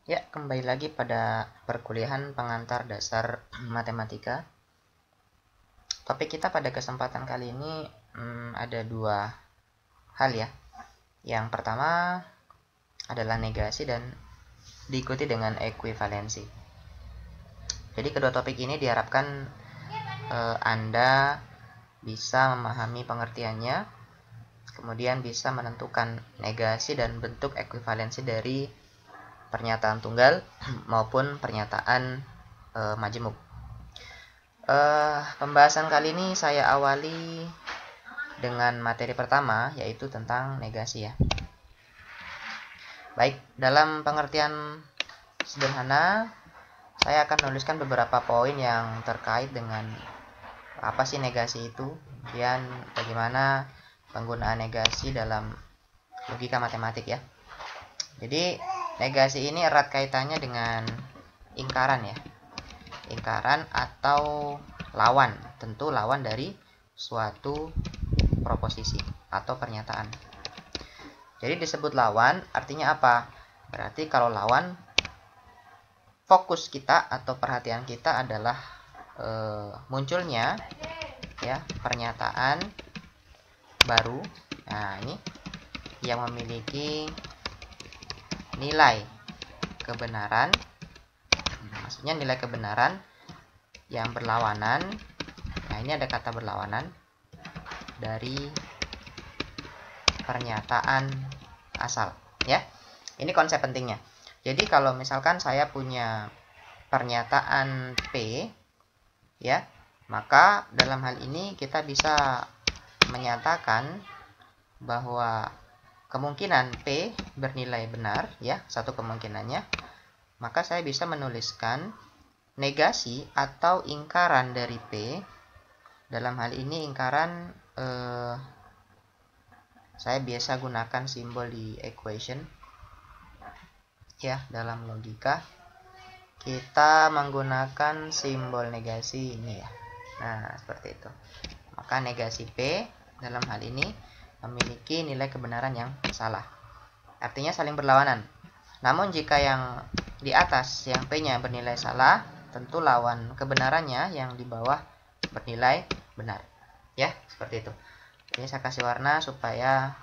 Ya, kembali lagi pada perkuliahan pengantar dasar matematika. Topik kita pada kesempatan kali ini ada dua hal ya. Yang pertama adalah negasi dan diikuti dengan ekuivalensi. Jadi kedua topik ini diharapkan Anda bisa memahami pengertiannya, kemudian bisa menentukan negasi dan bentuk ekuivalensi dari pernyataan tunggal maupun pernyataan majemuk. Pembahasan kali ini saya awali dengan materi pertama, yaitu tentang negasi ya. Baik, dalam pengertian sederhana, saya akan menuliskan beberapa poin yang terkait dengan apa sih negasi itu, kemudian bagaimana penggunaan negasi dalam logika matematik ya. Jadi negasi ini erat kaitannya dengan ingkaran ya. Ingkaran atau lawan, tentu lawan dari suatu proposisi atau pernyataan. Jadi disebut lawan artinya apa? Berarti kalau lawan, fokus kita atau perhatian kita adalah munculnya ya pernyataan baru. Nah, ini yang memiliki nilai kebenaran, maksudnya nilai kebenaran yang berlawanan. Nah, ini ada kata berlawanan dari pernyataan asal ya. Ini konsep pentingnya. Jadi kalau misalkan saya punya pernyataan P ya, maka dalam hal ini kita bisa menyatakan bahwa kemungkinan P bernilai benar ya, satu kemungkinannya, maka saya bisa menuliskan negasi atau ingkaran dari P. Dalam hal ini ingkaran saya biasa gunakan simbol di equation ya. Dalam logika kita menggunakan simbol negasi ini ya. Nah, seperti itu. Maka negasi P dalam hal ini memiliki nilai kebenaran yang salah. Artinya saling berlawanan. Namun jika yang di atas, yang P-nya bernilai salah, tentu lawan kebenarannya yang di bawah bernilai benar. Ya, seperti itu. Ini saya kasih warna supaya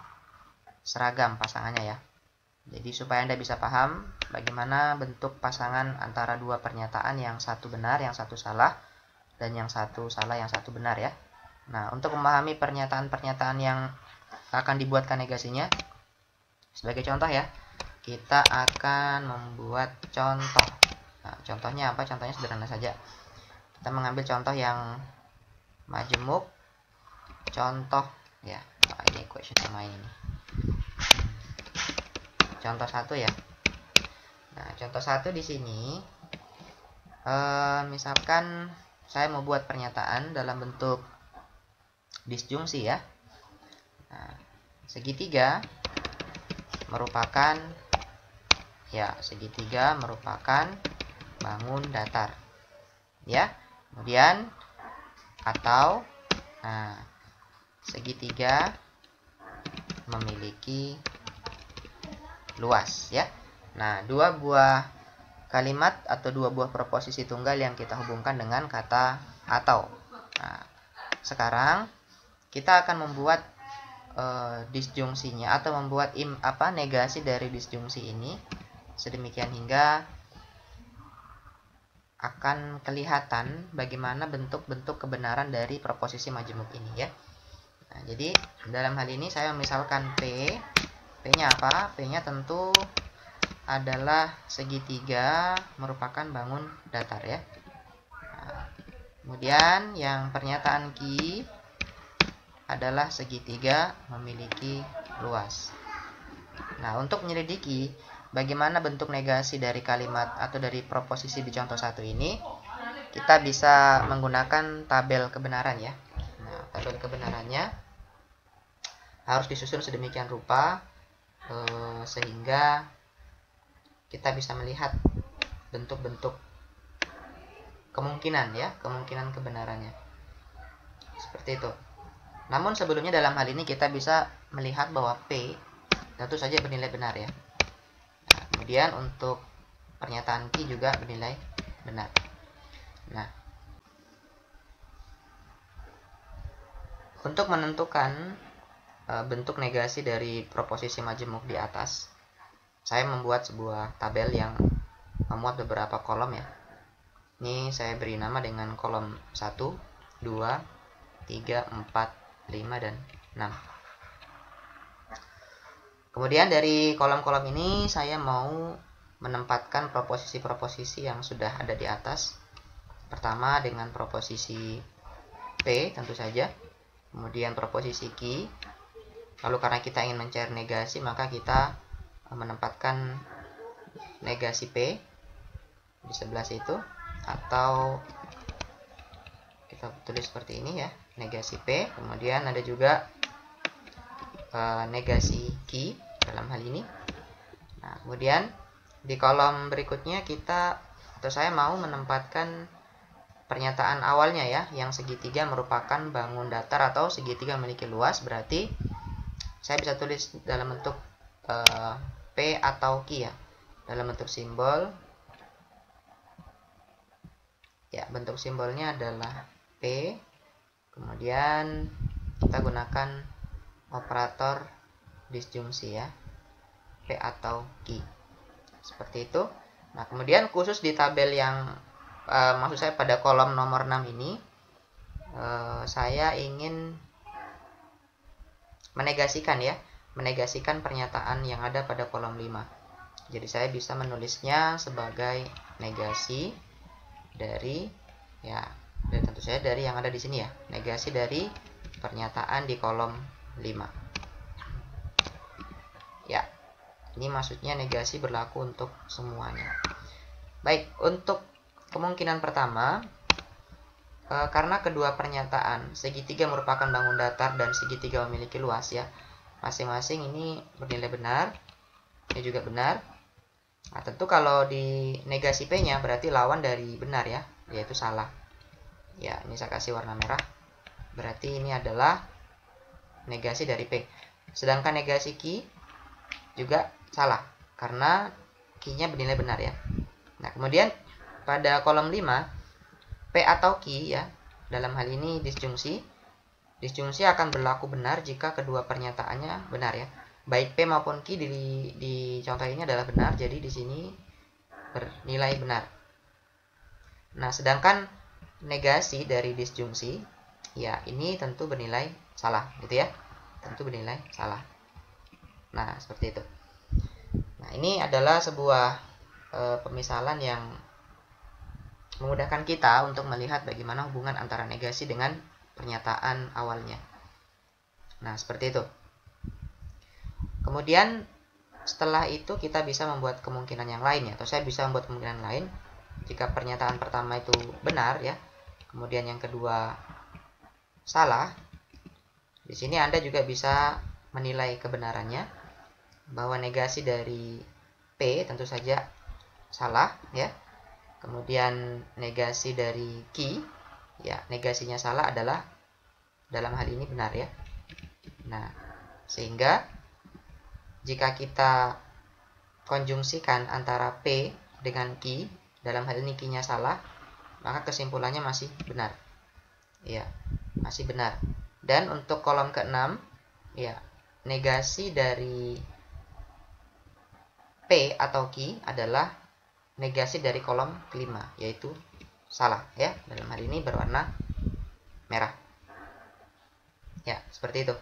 seragam pasangannya ya. Jadi supaya Anda bisa paham bagaimana bentuk pasangan antara dua pernyataan, yang satu benar, yang satu salah, dan yang satu salah, yang satu benar ya. Nah, untuk memahami pernyataan-pernyataan yang akan dibuatkan negasinya, sebagai contoh ya, kita akan membuat contoh. Nah, contohnya apa? Contohnya sederhana saja. Kita mengambil contoh yang majemuk, contoh ya. Nah, ini equation yang main ini. Contoh satu ya. Nah, contoh satu di sini, misalkan saya mau buat pernyataan dalam bentuk disjungsi ya. Nah, segitiga merupakan bangun datar ya. Kemudian atau segitiga memiliki luas ya. Nah, dua buah kalimat atau dua buah proposisi tunggal yang kita hubungkan dengan kata atau. Nah, sekarang kita akan membuat disjungsinya atau membuat negasi dari disjungsi ini sedemikian hingga akan kelihatan bagaimana bentuk-bentuk kebenaran dari proposisi majemuk ini ya. Nah, jadi dalam hal ini saya misalkan P-nya apa? P-nya tentu adalah segitiga merupakan bangun datar ya. Nah, kemudian yang pernyataan Q adalah segitiga memiliki luas. Nah, untuk menyelidiki bagaimana bentuk negasi dari kalimat atau dari proposisi di contoh satu ini, kita bisa menggunakan tabel kebenaran ya. Nah, tabel kebenarannya harus disusun sedemikian rupa sehingga kita bisa melihat bentuk-bentuk kemungkinan ya, kemungkinan kebenarannya. Seperti itu. Namun sebelumnya dalam hal ini kita bisa melihat bahwa P tentu saja bernilai benar ya. Nah, kemudian untuk pernyataan Q juga bernilai benar. Nah, untuk menentukan bentuk negasi dari proposisi majemuk di atas, saya membuat sebuah tabel yang memuat beberapa kolom ya. Ini saya beri nama dengan kolom 1, 2, 3, 4, 5, dan 6. Kemudian dari kolom-kolom ini saya mau menempatkan proposisi-proposisi yang sudah ada di atas. Pertama dengan proposisi P tentu saja, kemudian proposisi Q. Lalu karena kita ingin mencari negasi, maka kita menempatkan negasi P di sebelah situ, atau kita tulis seperti ini ya, negasi P. Kemudian ada juga negasi Q dalam hal ini. Nah, kemudian di kolom berikutnya saya mau menempatkan pernyataan awalnya ya, yang segitiga merupakan bangun datar atau segitiga memiliki luas. Berarti saya bisa tulis dalam bentuk P atau Q ya, dalam bentuk simbol ya. Bentuk simbolnya adalah P, kemudian kita gunakan operator disjungsi ya, P atau Q, seperti itu. Nah, kemudian khusus di tabel yang maksud saya pada kolom nomor 6 ini, saya ingin menegasikan pernyataan yang ada pada kolom 5. Jadi saya bisa menulisnya sebagai negasi dari ya, dan tentu saja dari yang ada di sini ya, negasi dari pernyataan di kolom 5 ya. Ini maksudnya negasi berlaku untuk semuanya. Baik, untuk kemungkinan pertama, karena kedua pernyataan segitiga merupakan bangun datar dan segitiga memiliki luas ya, masing-masing ini bernilai benar, ini juga benar. Nah, tentu kalau di negasi P-nya berarti lawan dari benar ya, yaitu salah. Ya, ini saya kasih warna merah. Berarti ini adalah negasi dari P. Sedangkan negasi Q juga salah, karena Q-nya bernilai benar ya. Nah, kemudian pada kolom 5, P atau Q ya, dalam hal ini disjungsi akan berlaku benar jika kedua pernyataannya benar ya. Baik P maupun Q di contoh ini adalah benar, jadi di sini bernilai benar. Nah, sedangkan negasi dari disjungsi ya, ini tentu bernilai salah gitu ya, tentu bernilai salah. Nah, seperti itu. Nah, ini adalah sebuah pemisalan yang memudahkan kita untuk melihat bagaimana hubungan antara negasi dengan pernyataan awalnya. Nah, seperti itu. Kemudian setelah itu kita bisa membuat kemungkinan yang lain ya, atau saya bisa membuat kemungkinan lain jika pernyataan pertama itu benar ya, kemudian yang kedua salah. Di sini Anda juga bisa menilai kebenarannya bahwa negasi dari P tentu saja salah ya. Kemudian negasi dari Q ya, negasinya salah adalah dalam hal ini benar ya. Nah, sehingga jika kita konjungsikan antara P dengan Q, dalam hal ini Q-nya salah, maka kesimpulannya masih benar. Ya, masih benar. Dan untuk kolom ke-6, ya, negasi dari P atau Q adalah negasi dari kolom kelima, yaitu salah ya. Dalam hal ini berwarna merah. Ya, seperti itu.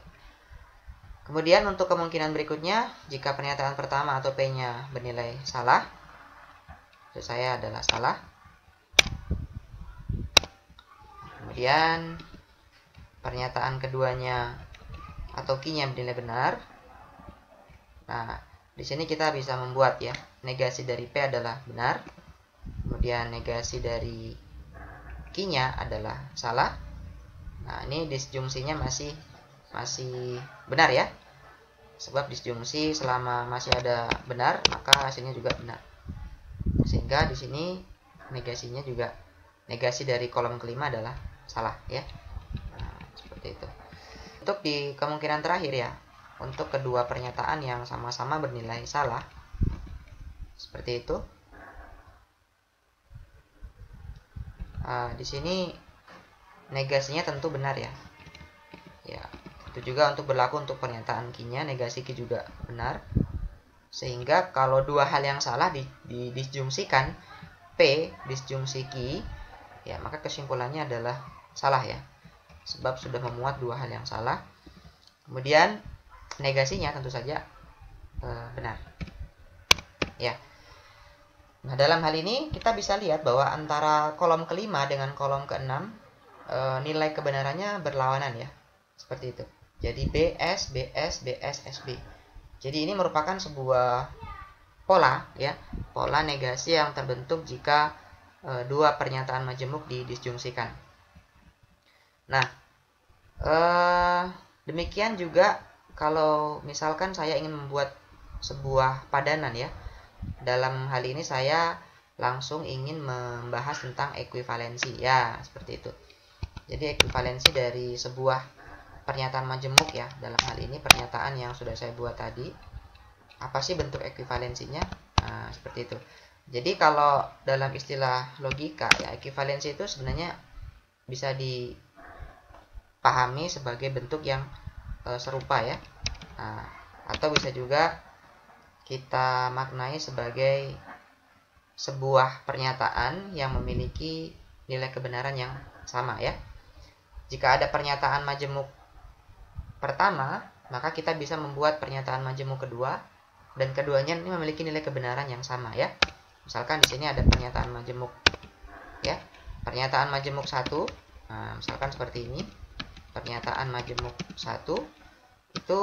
Kemudian untuk kemungkinan berikutnya, jika pernyataan pertama atau P-nya bernilai salah, maksud saya adalah salah. Kemudian pernyataan keduanya atau Q-nya bernilai benar. Nah, di sini kita bisa membuat ya, negasi dari P adalah benar, kemudian negasi dari Q-nya adalah salah. Nah, ini disjungsinya masih benar ya, sebab disjungsi selama masih ada benar maka hasilnya juga benar, sehingga di sini negasinya juga, negasi dari kolom kelima adalah salah ya. Nah, seperti itu. Untuk di kemungkinan terakhir ya, untuk kedua pernyataan yang sama-sama bernilai salah, seperti itu. Di sini negasinya tentu benar ya. Ya, itu juga untuk berlaku untuk pernyataan key-nya, negasi key juga benar. Sehingga kalau dua hal yang salah disjungsikan, P disjungsi key, ya maka kesimpulannya adalah salah ya. Sebab sudah memuat dua hal yang salah. Kemudian negasinya tentu saja benar. Ya. Nah, dalam hal ini kita bisa lihat bahwa antara kolom kelima dengan kolom keenam nilai kebenarannya berlawanan ya. Seperti itu. Jadi BS, BS, BS, SB. Jadi ini merupakan sebuah pola ya, pola negasi yang terbentuk jika dua pernyataan majemuk didisjungsikan. Nah, demikian juga kalau misalkan saya ingin membuat sebuah padanan ya. Dalam hal ini saya langsung ingin membahas tentang ekuivalensi ya, seperti itu. Jadi ekuivalensi dari sebuah pernyataan majemuk ya, dalam hal ini pernyataan yang sudah saya buat tadi. Apa sih bentuk ekuivalensinya? Nah, seperti itu. Jadi kalau dalam istilah logika ya, ekuivalensi itu sebenarnya bisa dipahami sebagai bentuk yang serupa ya. Nah, atau bisa juga kita maknai sebagai sebuah pernyataan yang memiliki nilai kebenaran yang sama ya. Jika ada pernyataan majemuk pertama, maka kita bisa membuat pernyataan majemuk kedua, dan keduanya ini memiliki nilai kebenaran yang sama ya. Misalkan di sini ada pernyataan majemuk ya. Pernyataan majemuk 1, nah, misalkan seperti ini. Pernyataan majemuk 1 itu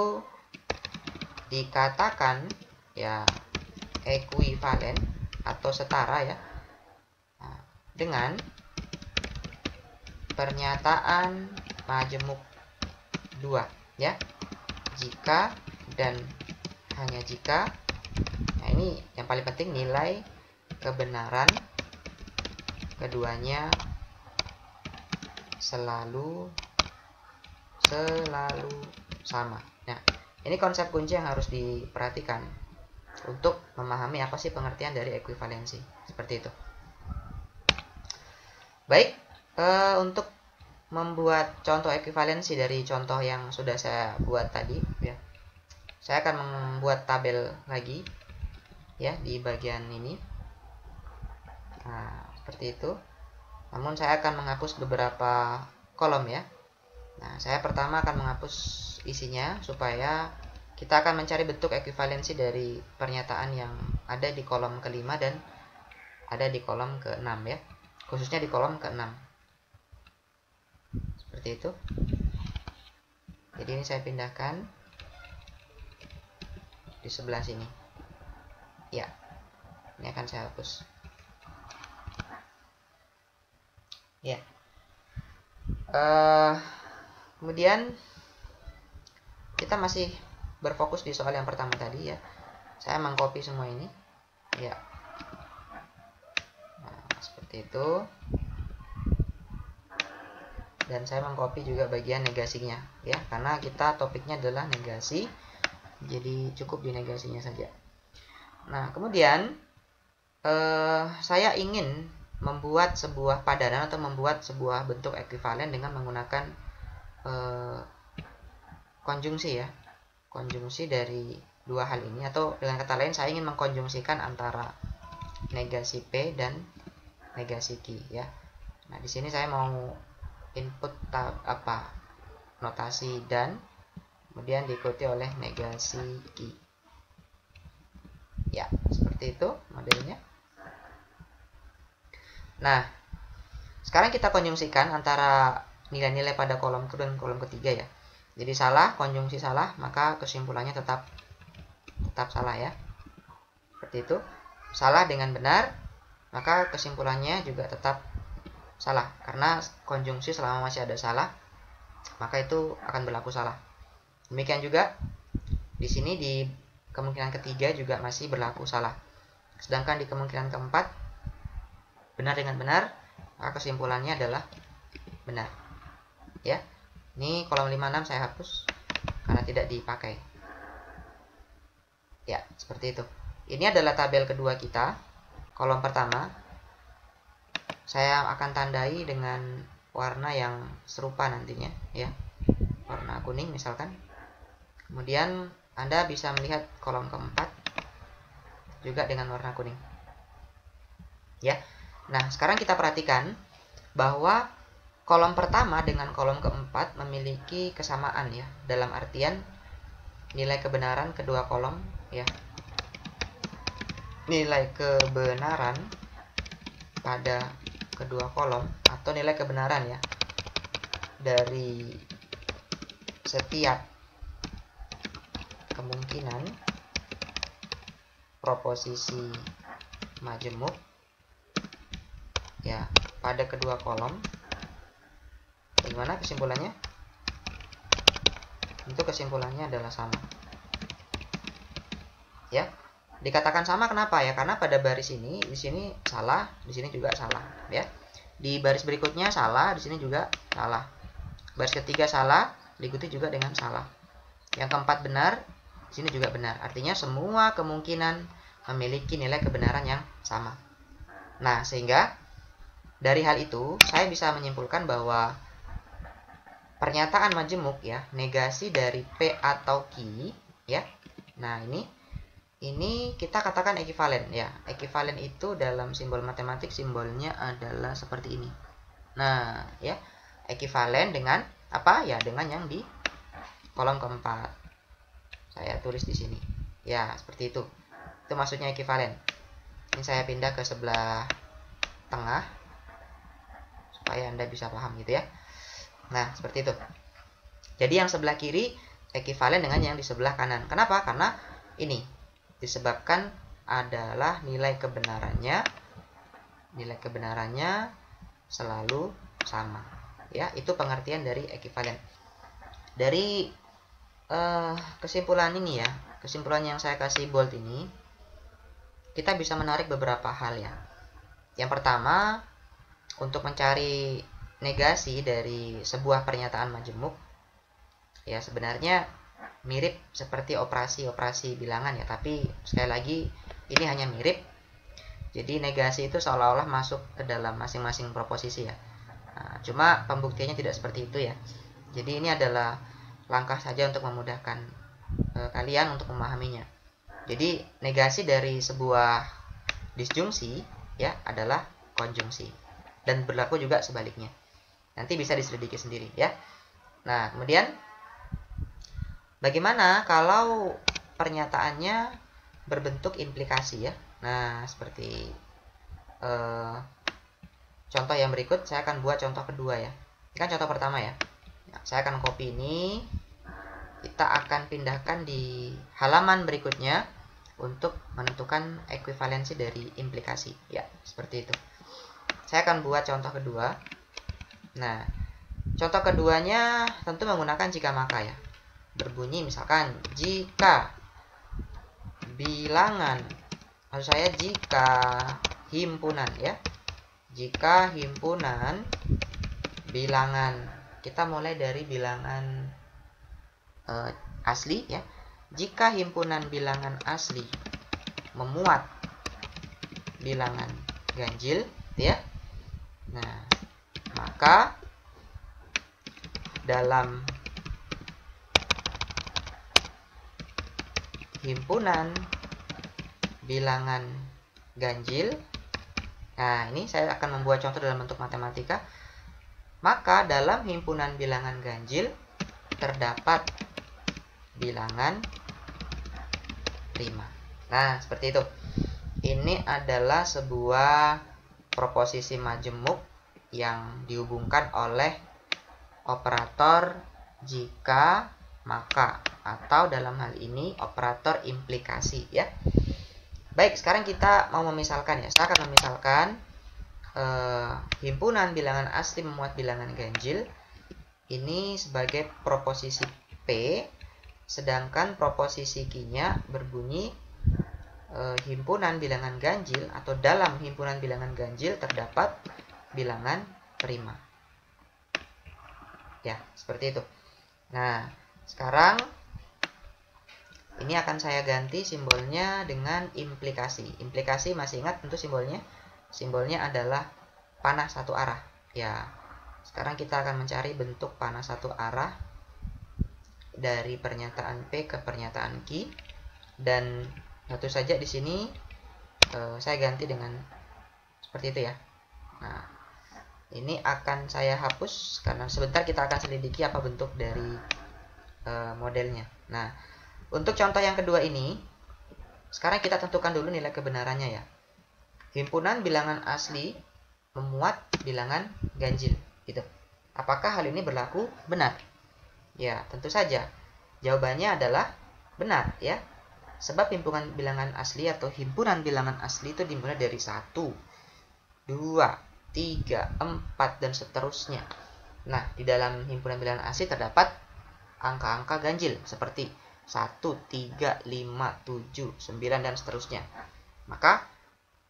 dikatakan ya ekuivalen atau setara ya dengan pernyataan majemuk 2 ya, jika dan hanya jika, nah ini yang paling penting, nilai kebenaran keduanya selalu sama. Nah, ini konsep kunci yang harus diperhatikan untuk memahami apa sih pengertian dari ekuivalensi, seperti itu. Baik, untuk membuat contoh ekuivalensi dari contoh yang sudah saya buat tadi ya, saya akan membuat tabel lagi ya di bagian ini. Nah, seperti itu. Namun saya akan menghapus beberapa kolom ya. Nah, saya pertama akan menghapus isinya supaya kita akan mencari bentuk ekuivalensi dari pernyataan yang ada di kolom kelima dan ada di kolom ke-6 ya. Khususnya di kolom ke-6. Seperti itu. Jadi ini saya pindahkan di sebelah sini. Ya. Ini akan saya hapus. Ya. Kemudian kita masih berfokus di soal yang pertama tadi ya. Saya mengcopy semua ini. Ya. Nah, seperti itu. Dan saya mengcopy juga bagian negasinya ya, karena kita topiknya adalah negasi. Jadi cukup di negasinya saja. Nah, kemudian saya ingin membuat sebuah padanan atau membuat sebuah bentuk ekuivalen dengan menggunakan konjungsi ya. Konjungsi dari dua hal ini, atau dengan kata lain saya ingin mengkonjungsikan antara negasi P dan negasi Q ya. Nah, di sini saya mau input notasi dan kemudian diikuti oleh negasi Q. Ya, seperti itu modelnya. Nah, sekarang kita konjungsikan antara nilai-nilai pada kolom kedua dan kolom ketiga ya. Jadi salah, konjungsi salah, maka kesimpulannya tetap salah ya. Seperti itu. Salah dengan benar, maka kesimpulannya juga tetap salah, karena konjungsi selama masih ada salah, maka itu akan berlaku salah. Demikian juga di sini di kemungkinan ketiga juga masih berlaku salah. Sedangkan di kemungkinan keempat, benar dengan benar, maka kesimpulannya adalah benar. Ya. Ini kolom 56 saya hapus karena tidak dipakai. Ya, seperti itu. Ini adalah tabel kedua kita. Kolom pertama saya akan tandai dengan warna yang serupa nantinya ya, warna kuning misalkan. Kemudian Anda bisa melihat kolom keempat juga dengan warna kuning ya. Nah, sekarang kita perhatikan bahwa kolom pertama dengan kolom keempat memiliki kesamaan ya, dalam artian nilai kebenaran kedua kolom ya. Nilai kebenaran pada kedua kolom atau nilai kebenaran ya dari setiap kemungkinan proposisi majemuk ya pada kedua kolom. Bagaimana kesimpulannya? Tentu kesimpulannya adalah sama ya. Dikatakan sama kenapa ya? Karena pada baris ini, di sini salah, di sini juga salah ya. Di baris berikutnya salah, di sini juga salah. Baris ketiga salah, diikuti juga dengan salah. Yang keempat benar, di sini juga benar. Artinya semua kemungkinan memiliki nilai kebenaran yang sama. Nah, sehingga dari hal itu saya bisa menyimpulkan bahwa pernyataan majemuk ya, negasi dari P atau Q ya. Nah, ini kita katakan ekivalen ya. Ekivalen itu dalam simbol matematik simbolnya adalah seperti ini. Nah, ya, ekivalen dengan apa? Ya, dengan yang di kolom keempat. Saya tulis di sini. Ya, seperti itu. Itu maksudnya ekivalen. Ini saya pindah ke sebelah tengah supaya Anda bisa paham gitu ya. Nah, seperti itu. Jadi yang sebelah kiri ekivalen dengan yang di sebelah kanan. Kenapa? Karena ini disebabkan adalah nilai kebenarannya selalu sama ya. Itu pengertian dari ekivalen. Dari kesimpulan ini ya, kesimpulan yang saya kasih bold ini, kita bisa menarik beberapa hal ya. Yang pertama, untuk mencari negasi dari sebuah pernyataan majemuk ya, sebenarnya mirip seperti operasi bilangan ya, tapi sekali lagi ini hanya mirip. Jadi negasi itu seolah-olah masuk ke dalam masing-masing proposisi ya. Nah, cuma pembuktiannya tidak seperti itu ya. Jadi ini adalah langkah saja untuk memudahkan kalian untuk memahaminya. Jadi negasi dari sebuah disjungsi ya adalah konjungsi, dan berlaku juga sebaliknya. Nanti bisa diselidiki sendiri ya. Nah, kemudian bagaimana kalau pernyataannya berbentuk implikasi ya? Nah, seperti contoh yang berikut, saya akan buat contoh kedua ya. Ini kan contoh pertama ya. Nah, saya akan copy ini. Kita akan pindahkan di halaman berikutnya untuk menentukan ekuivalensi dari implikasi. Ya, seperti itu. Saya akan buat contoh kedua. Nah, contoh keduanya tentu menggunakan jika maka ya. Berbunyi misalkan jika bilangan, maksud saya jika himpunan ya, jika himpunan bilangan, kita mulai dari bilangan asli ya. Jika himpunan bilangan asli memuat bilangan ganjil ya, nah maka dalam himpunan bilangan ganjil, nah ini saya akan membuat contoh dalam bentuk matematika, maka dalam himpunan bilangan ganjil terdapat bilangan prima. Nah, seperti itu. Ini adalah sebuah proposisi majemuk yang dihubungkan oleh operator jika maka, atau dalam hal ini operator implikasi ya. Baik, sekarang kita mau memisalkan ya. Saya akan memisalkan himpunan bilangan asli memuat bilangan ganjil ini sebagai proposisi P, sedangkan proposisi Q-nya berbunyi himpunan bilangan ganjil atau dalam himpunan bilangan ganjil terdapat bilangan prima. Ya, seperti itu. Nah, sekarang ini akan saya ganti simbolnya dengan implikasi. Implikasi masih ingat tentu simbolnya? Simbolnya adalah panah satu arah. Ya, sekarang kita akan mencari bentuk panah satu arah dari pernyataan P ke pernyataan Q, dan tentu saja di sini saya ganti dengan seperti itu ya. Nah, ini akan saya hapus karena sebentar kita akan selidiki apa bentuk dari modelnya. Nah, untuk contoh yang kedua ini, sekarang kita tentukan dulu nilai kebenarannya ya. Himpunan bilangan asli memuat bilangan ganjil, gitu. Apakah hal ini berlaku benar? Ya, tentu saja. Jawabannya adalah benar ya. Sebab himpunan bilangan asli atau himpunan bilangan asli itu dimulai dari 1, 2, 3, 4 dan seterusnya. Nah, di dalam himpunan bilangan asli terdapat angka-angka ganjil seperti 1, 3, 5, 7, 9 dan seterusnya. Maka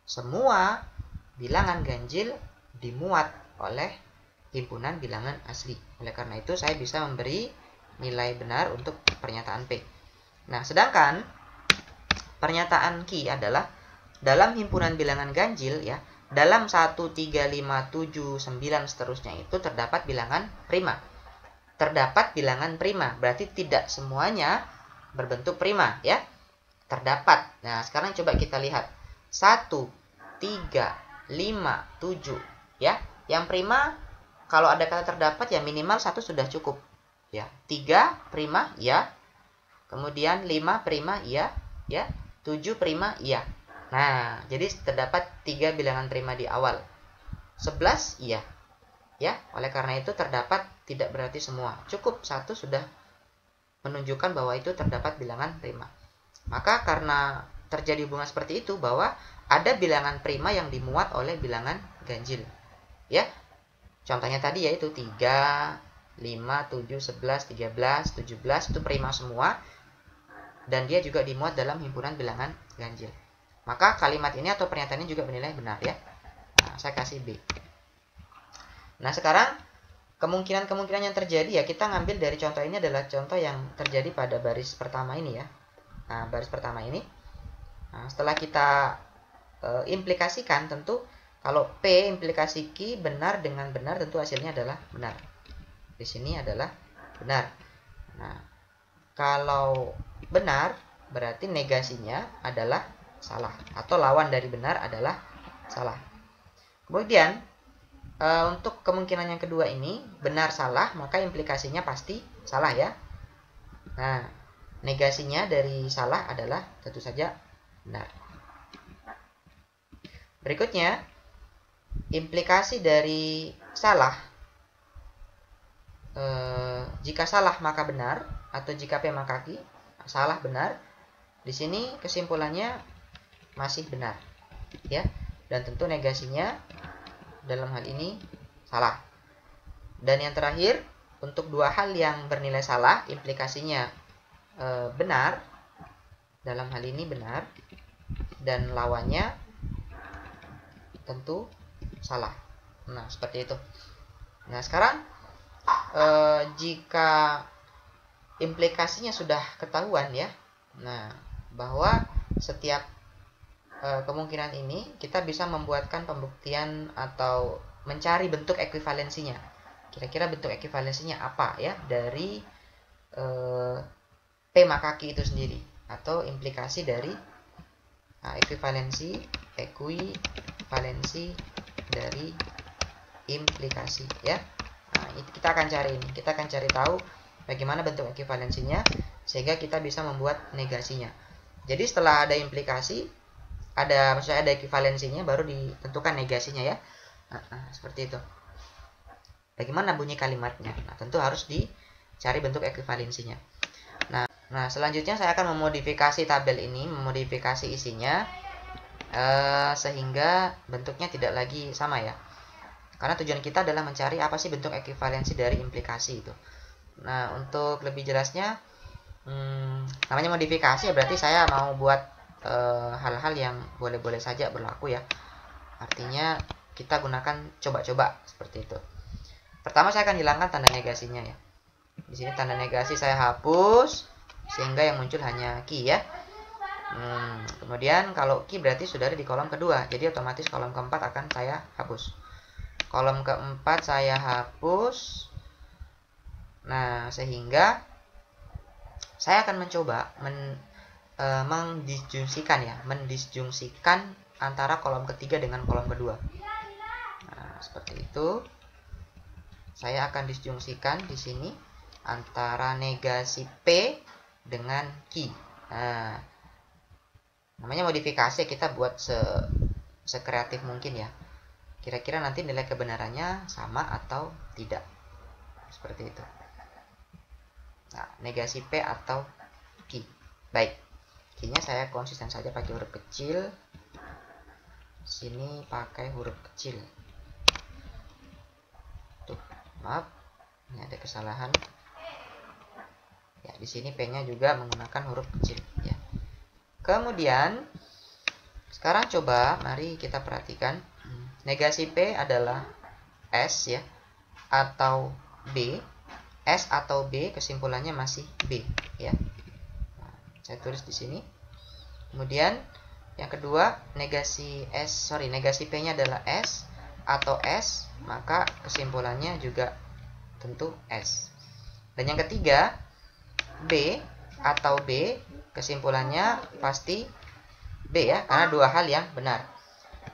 semua bilangan ganjil dimuat oleh himpunan bilangan asli. Oleh karena itu saya bisa memberi nilai benar untuk pernyataan P. Nah, sedangkan pernyataan Q adalah dalam himpunan bilangan ganjil ya, dalam 1, 3, 5, 7, 9 seterusnya itu terdapat bilangan prima. Terdapat bilangan prima, berarti tidak semuanya berbentuk prima ya. Terdapat. Nah, sekarang coba kita lihat. 1, 3, 5, 7 ya. Yang prima kalau ada kata terdapat ya minimal 1 sudah cukup. Ya, 3 prima ya. Kemudian 5 prima ya. 7 prima iya. Nah, jadi terdapat 3 bilangan prima di awal. 11 iya. Ya, oleh karena itu terdapat tidak berarti semua. Cukup 1 sudah menunjukkan bahwa itu terdapat bilangan prima. Maka karena terjadi hubungan seperti itu bahwa ada bilangan prima yang dimuat oleh bilangan ganjil. Ya. Contohnya tadi yaitu 3, 5, 7, 11, 13, 17 itu prima semua. Dan dia juga dimuat dalam himpunan bilangan ganjil. Maka kalimat ini atau pernyataan ini juga bernilai benar ya. Nah, saya kasih B. Nah, sekarang kemungkinan-kemungkinan yang terjadi ya, kita ngambil dari contoh ini adalah contoh yang terjadi pada baris pertama ini ya. Nah, baris pertama ini. Nah, setelah kita implikasikan, tentu kalau P implikasi Q benar dengan benar, tentu hasilnya adalah benar. Di sini adalah benar. Nah, kalau benar berarti negasinya adalah salah atau lawan dari benar adalah salah. Kemudian untuk kemungkinan yang kedua ini benar salah, maka implikasinya pasti salah ya. Nah, negasinya dari salah adalah tentu saja benar. Berikutnya, implikasi dari salah. Jika salah maka benar, atau jika P maka Q, salah benar. Di sini kesimpulannya masih benar, ya. Dan tentu negasinya dalam hal ini salah. Dan yang terakhir, untuk dua hal yang bernilai salah, implikasinya benar. Dalam hal ini benar, dan lawannya tentu salah. Nah, seperti itu. Nah, sekarang jika implikasinya sudah ketahuan ya, nah bahwa setiap kemungkinan ini kita bisa membuatkan pembuktian atau mencari bentuk ekuivalensinya. Kira-kira bentuk ekuivalensinya apa ya dari P maka Q itu sendiri, atau implikasi dari ekuivalensi dari implikasi ya. Nah, itu kita akan cari ini. Kita akan cari tahu bagaimana bentuk ekuivalensinya sehingga kita bisa membuat negasinya. Jadi setelah ada implikasi, maksudnya ada ekuivalensinya, baru ditentukan negasinya ya. Seperti itu. Bagaimana bunyi kalimatnya? Nah, tentu harus dicari bentuk ekuivalensinya. Nah, selanjutnya saya akan memodifikasi tabel ini, memodifikasi isinya sehingga bentuknya tidak lagi sama ya. Karena tujuan kita adalah mencari apa sih bentuk ekuivalensi dari implikasi itu. Nah, untuk lebih jelasnya, namanya modifikasi ya berarti saya mau buat hal-hal yang boleh-boleh saja berlaku ya. Artinya kita gunakan coba-coba seperti itu. Pertama saya akan hilangkan tanda negasinya ya. Di sini tanda negasi saya hapus sehingga yang muncul hanya Q ya. Kemudian kalau Q berarti sudah ada di kolom kedua, jadi otomatis kolom keempat akan saya hapus. kolom keempat saya hapus. Nah, sehingga saya akan mencoba mendisjungsikan antara kolom ketiga dengan kolom kedua. Nah, seperti itu. Saya akan disjungsikan di sini antara negasi P dengan Q. Nah, namanya modifikasi, kita buat sekreatif mungkin ya. Kira-kira nanti nilai kebenarannya sama atau tidak. Seperti itu. Nah, negasi P atau Q. Baik. Q-nya saya konsisten saja pakai huruf kecil. Sini pakai huruf kecil. Tuh, maaf. Ini ada kesalahan. Ya, di sini P-nya juga menggunakan huruf kecil ya. Kemudian sekarang coba mari kita perhatikan. Negasi P adalah S ya atau B. S atau B, kesimpulannya masih B ya. Nah, saya tulis di sini. Kemudian yang kedua, negasi P-nya adalah S atau S, maka kesimpulannya juga tentu S. Dan yang ketiga, B atau B, kesimpulannya pasti B ya, karena dua hal yang benar.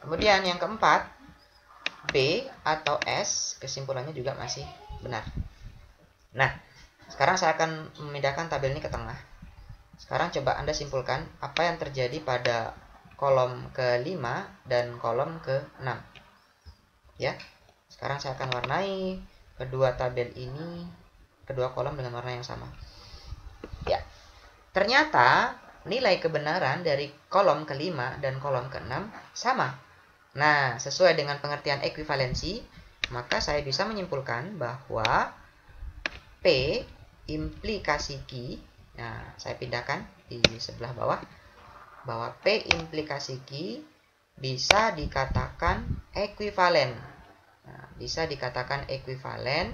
Kemudian yang keempat, B atau S, kesimpulannya juga masih benar. Nah, sekarang saya akan memindahkan tabel ini ke tengah. Sekarang coba Anda simpulkan apa yang terjadi pada kolom ke-5 dan kolom ke-6. Ya. Sekarang saya akan warnai kedua tabel ini, kedua kolom dengan warna yang sama. Ya. Ternyata nilai kebenaran dari kolom ke-5 dan kolom ke-6 sama. Nah, sesuai dengan pengertian ekuivalensi, maka saya bisa menyimpulkan bahwa P implikasi Q, nah saya pindahkan di sebelah bawah, bahwa P implikasi Q bisa dikatakan ekuivalen. Nah, bisa dikatakan ekuivalen.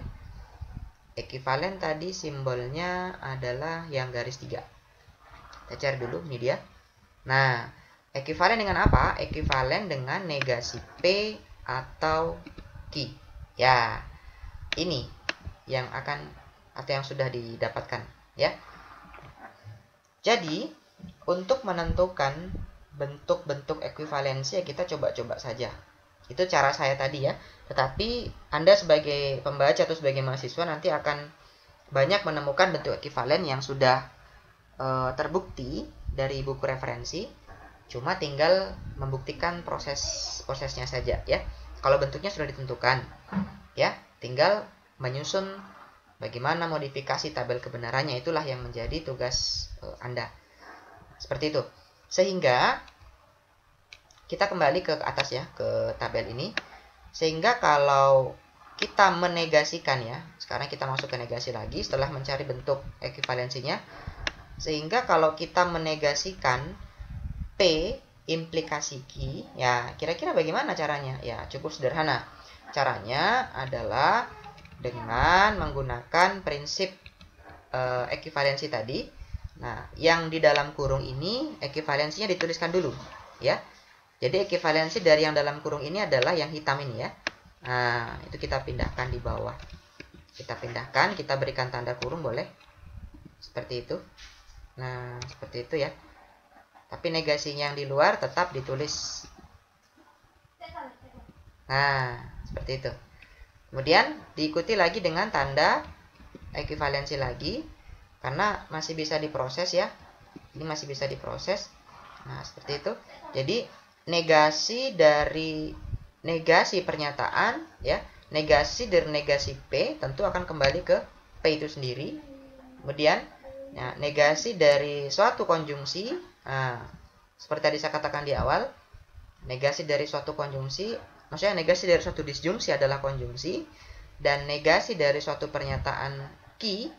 Ekuivalen tadi simbolnya adalah yang garis 3. Kita cari dulu, ini dia. Nah, ekuivalen dengan apa? Ekuivalen dengan negasi P atau Q. Ya, ini yang sudah didapatkan ya. Jadi, untuk menentukan bentuk-bentuk ekuivalensi ya kita coba-coba saja. Itu cara saya tadi ya. Tetapi Anda sebagai pembaca atau sebagai mahasiswa nanti akan banyak menemukan bentuk ekuivalen yang sudah terbukti dari buku referensi. Cuma tinggal membuktikan prosesnya saja ya. Kalau bentuknya sudah ditentukan ya, tinggal menyusun bagaimana modifikasi tabel kebenarannya, itulah yang menjadi tugas Anda. Seperti itu. Sehingga kita kembali ke atas ya, ke tabel ini. Sehingga kalau kita menegasikan ya, sekarang kita masuk ke negasi lagi setelah mencari bentuk ekuivalensinya. Sehingga kalau kita menegasikan P implikasi Q, ya kira-kira bagaimana caranya? Ya cukup sederhana. Caranya adalah dengan menggunakan prinsip ekuivalensi tadi. Nah, yang di dalam kurung ini ekuivalensinya dituliskan dulu, ya. Jadi ekuivalensi dari yang dalam kurung ini adalah yang hitam ini ya. Nah, itu kita pindahkan di bawah. Kita pindahkan, kita berikan tanda kurung boleh. Seperti itu. Nah, seperti itu ya. Tapi negasinya yang di luar tetap ditulis. Nah, seperti itu. Kemudian diikuti lagi dengan tanda ekuivalensi lagi. Karena masih bisa diproses ya. Ini masih bisa diproses. Nah, seperti itu. Jadi, negasi dari negasi pernyataan ya. Negasi dari negasi P tentu akan kembali ke P itu sendiri. Kemudian, ya, negasi dari suatu konjungsi. Nah, seperti tadi saya katakan di awal, negasi dari suatu konjungsi, maksudnya negasi dari suatu disjungsi adalah konjungsi, dan negasi dari suatu pernyataan Q,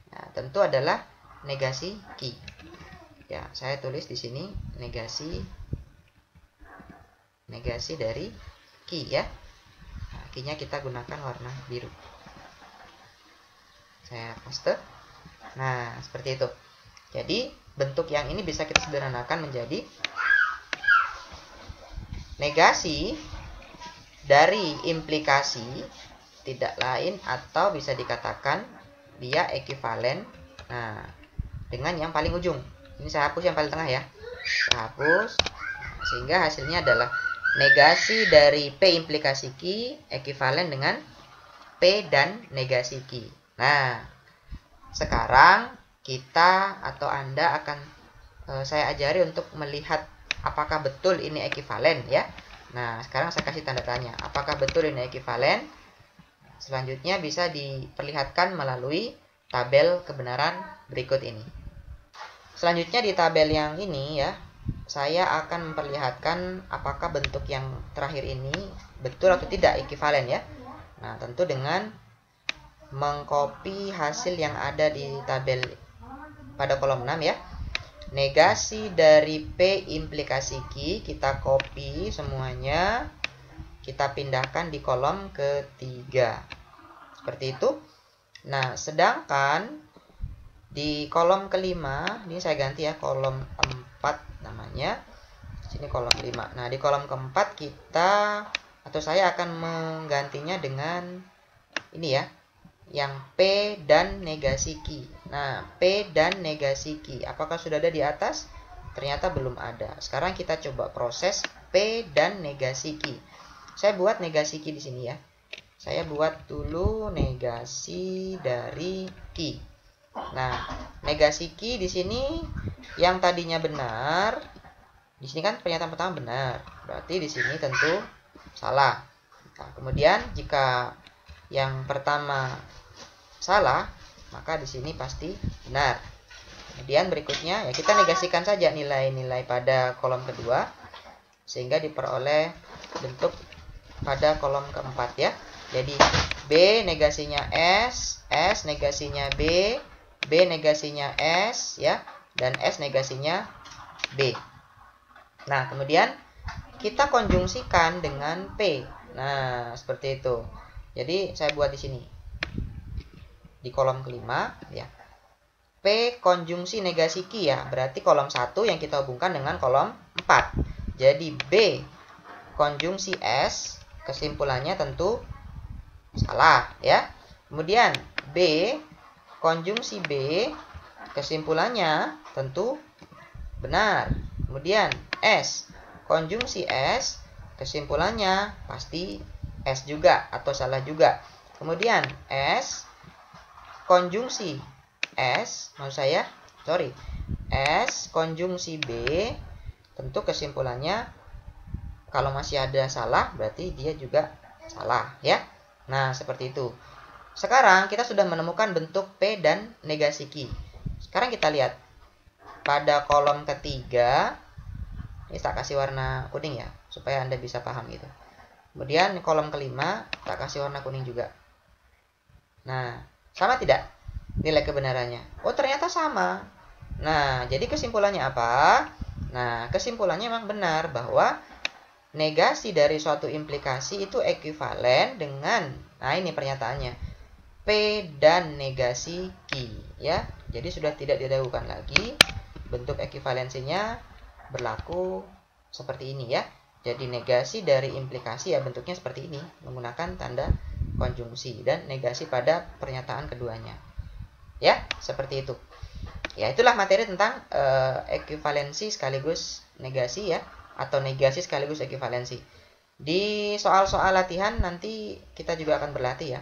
nah, tentu adalah negasi Q. Ya, saya tulis di sini negasi dari Q ya. Nah, Q-nya kita gunakan warna biru. Saya paste. Nah, seperti itu. Jadi, bentuk yang ini bisa kita sederhanakan menjadi negasi dari implikasi tidak lain atau bisa dikatakan dia ekuivalen dengan yang paling ujung. Ini saya hapus yang paling tengah ya. Saya hapus. Sehingga hasilnya adalah negasi dari P implikasi Q ekuivalen dengan P dan negasi Q. Nah, sekarang kita atau Anda akan saya ajari untuk melihat apakah betul ini ekuivalen ya. Nah, sekarang saya kasih tanda tanya. Apakah betul ini ekuivalen? Selanjutnya bisa diperlihatkan melalui tabel kebenaran berikut ini. Selanjutnya di tabel yang ini ya, saya akan memperlihatkan apakah bentuk yang terakhir ini betul atau tidak ekuivalen ya. Nah, tentu dengan mengcopy hasil yang ada di tabel pada kolom 6 ya. Negasi dari P implikasi Q kita copy semuanya, kita pindahkan di kolom ketiga. Seperti itu. Nah, sedangkan di kolom kelima, ini saya ganti ya, kolom 4 namanya. Sini kolom 5. Nah, di kolom keempat kita atau saya akan menggantinya dengan ini ya, yang P dan negasi Q. Nah, P dan negasi Q. Apakah sudah ada di atas? Ternyata belum ada. Sekarang kita coba proses P dan negasi Q. Saya buat negasi Q di sini ya. Saya buat dulu negasi dari Q. Nah, negasi Q di sini yang tadinya benar, di sini kan pernyataan pertama benar. Berarti di sini tentu salah. Nah, kemudian jika yang pertama salah, maka di sini pasti benar. Kemudian berikutnya ya kita negasikan saja nilai-nilai pada kolom kedua sehingga diperoleh bentuk pada kolom keempat ya. Jadi B negasinya S, S negasinya B, B negasinya S ya, dan S negasinya B. Nah, kemudian kita konjungsikan dengan P. Nah, seperti itu. Jadi saya buat di sini. Di kolom kelima ya. P konjungsi negasi Q ya, berarti kolom 1 yang kita hubungkan dengan kolom 4. Jadi B konjungsi S, kesimpulannya tentu salah ya. Kemudian B konjungsi B, kesimpulannya tentu benar. Kemudian S konjungsi S, kesimpulannya pasti S juga atau salah juga. Kemudian S konjungsi S, S konjungsi B, tentu kesimpulannya kalau masih ada salah berarti dia juga salah ya. Nah, seperti itu. Sekarang kita sudah menemukan bentuk P dan negasi Q. Sekarang kita lihat pada kolom ketiga, ini tak kasih warna kuning ya, supaya Anda bisa paham gitu. Kemudian kolom kelima tak kasih warna kuning juga. Nah, sama tidak nilai kebenarannya? Oh, ternyata sama. Nah, jadi kesimpulannya apa? Nah, kesimpulannya memang benar bahwa negasi dari suatu implikasi itu ekuivalen dengan, nah ini pernyataannya, P dan negasi Q ya. Jadi sudah tidak diragukan lagi, bentuk ekuivalensinya berlaku seperti ini ya. Jadi negasi dari implikasi ya bentuknya seperti ini, menggunakan tanda konjungsi dan negasi pada pernyataan keduanya. Ya, seperti itu. Ya, itulah materi tentang ekuivalensi sekaligus negasi ya, atau negasi sekaligus ekuivalensi. Di soal-soal latihan nanti kita juga akan berlatih ya,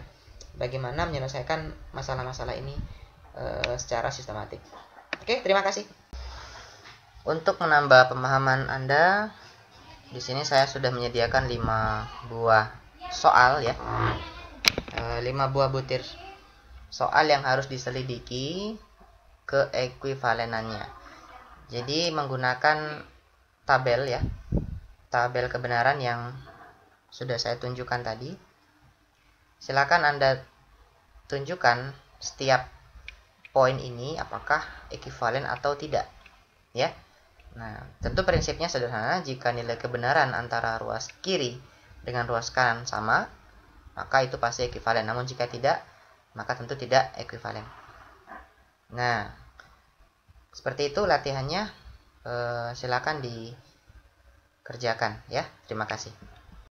bagaimana menyelesaikan masalah-masalah ini secara sistematik. Oke, terima kasih. Untuk menambah pemahaman Anda, di sini saya sudah menyediakan 5 buah soal ya, 5 buah butir soal yang harus diselidiki keekuivalenannya. Jadi menggunakan tabel ya, tabel kebenaran yang sudah saya tunjukkan tadi. Silakan Anda tunjukkan setiap poin ini apakah ekuivalen atau tidak ya. Nah, tentu prinsipnya sederhana, jika nilai kebenaran antara ruas kiri dengan ruas kanan sama, maka itu pasti ekuivalen. Namun jika tidak, maka tentu tidak ekuivalen. Nah, seperti itu latihannya. Silakan dikerjakan ya. Terima kasih.